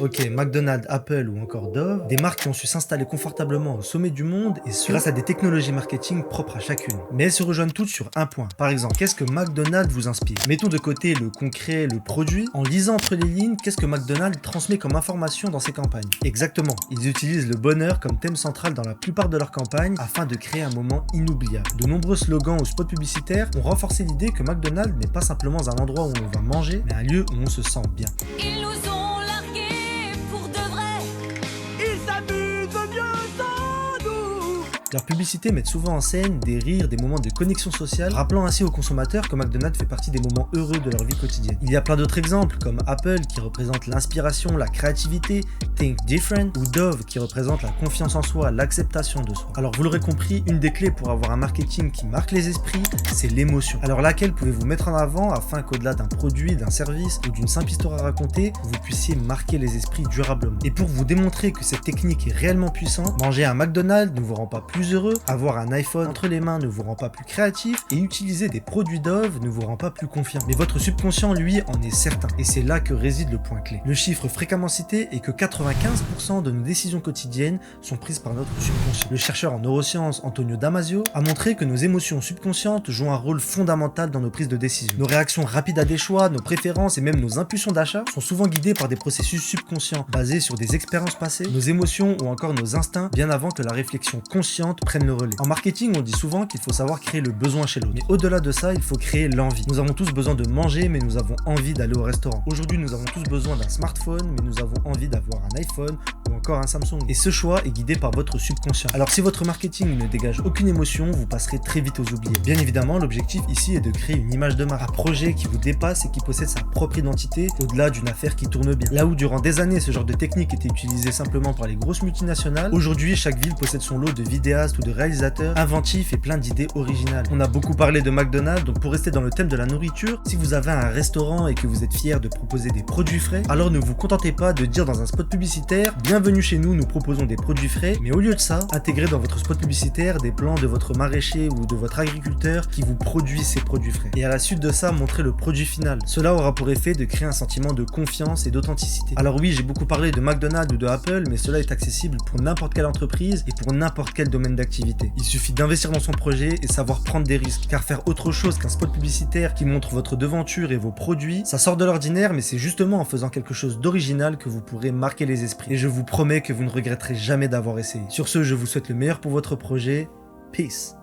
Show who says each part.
Speaker 1: Ok, McDonald's, Apple ou encore Dove, des marques qui ont su s'installer confortablement au sommet du monde et ce grâce à des technologies marketing propres à chacune. Mais elles se rejoignent toutes sur un point. Par exemple, qu'est-ce que McDonald's vous inspire? Mettons de côté le concret, le produit. En lisant entre les lignes, qu'est-ce que McDonald's transmet comme information dans ses campagnes? Exactement, ils utilisent le bonheur comme thème central dans la plupart de leurs campagnes afin de créer un moment inoubliable. De nombreux slogans ou spots publicitaires ont renforcé l'idée que McDonald's n'est pas simplement un endroit où on va manger, mais un lieu où on se sent bien.
Speaker 2: Ils nous ont largués pour de vrai.
Speaker 3: Ils s'amusent bien sans nous.
Speaker 1: Leurs publicités mettent souvent en scène des rires, des moments de connexion sociale, rappelant ainsi aux consommateurs que McDonald's fait partie des moments heureux de leur vie quotidienne. Il y a plein d'autres exemples, comme Apple qui représente l'inspiration, la créativité, Think Different, ou Dove qui représente la confiance en soi, l'acceptation de soi. Alors vous l'aurez compris, une des clés pour avoir un marketing qui marque les esprits, c'est l'émotion. Alors laquelle pouvez-vous mettre en avant afin qu'au-delà d'un produit, d'un service ou d'une simple histoire à raconter, vous puissiez marquer les esprits durablement. Et pour vous démontrer que cette technique est réellement puissante, manger un McDonald's ne vous rend pas plus heureux, avoir un iPhone entre les mains ne vous rend pas plus créatif, et utiliser des produits Dove ne vous rend pas plus confiant. Mais votre subconscient, lui, en est certain. Et c'est là que réside le point clé. Le chiffre fréquemment cité est que 95% de nos décisions quotidiennes sont prises par notre subconscient. Le chercheur en neurosciences Antonio Damasio a montré que nos émotions subconscientes jouent un rôle fondamental dans nos prises de décision. Nos réactions rapides à des choix, nos préférences et même nos impulsions d'achat sont souvent guidées par des processus subconscients basés sur des expériences passées, nos émotions ou encore nos instincts bien avant que la réflexion consciente prenne le relais. En marketing, on dit souvent qu'il faut savoir créer le besoin chez l'autre. Mais au-delà de ça, il faut créer l'envie. Nous avons tous besoin de manger, mais nous avons envie d'aller au restaurant. Aujourd'hui, nous avons tous besoin d'un smartphone, mais nous avons envie d'avoir un iPhone ou encore un Samsung. Et ce choix est guidé par votre subconscient. Alors si votre marketing ne dégage aucune émotion, vous passerez très vite aux oubliés. Bien évidemment, l'objectif ici est de créer une image de marque, un projet qui vous dépasse et qui possède sa propre identité au-delà d'une affaire qui tourne bien. Là où durant des années, ce genre de technique était utilisé simplement par les grosses multinationales, aujourd'hui, chaque ville possède son lot de vidéastes ou de réalisateurs inventifs et plein d'idées originales. On a beaucoup parlé de McDonald's, donc pour rester dans le thème de la nourriture, si vous avez un restaurant et que vous êtes fier de proposer des produits frais, alors ne vous contentez pas de dire dans un spot publicitaire « Bienvenue chez nous, nous proposons des produits frais », mais au lieu de ça, intégrez dans votre spot publicitaire des plans de votre maraîcher ou de votre agriculteur qui vous produit ces produits frais. Et à la suite de ça, montrez le produit final. Cela aura pour effet de créer un sentiment de confiance et d'authenticité. Alors oui, j'ai beaucoup parlé de McDonald's ou de Apple, mais cela est accessible pour n'importe quelle entreprise et pour n'importe quel domaine d'activité. Il suffit d'investir dans son projet et savoir prendre des risques, car faire autre chose qu'un spot publicitaire qui montre votre devanture et vos produits, ça sort de l'ordinaire, mais c'est justement en faisant quelque chose d'original que vous pourrez marquer les esprits. Et je vous promets que vous ne regretterez jamais d'avoir essayé. Sur ce, je vous souhaite le meilleur pour votre projet. Peace.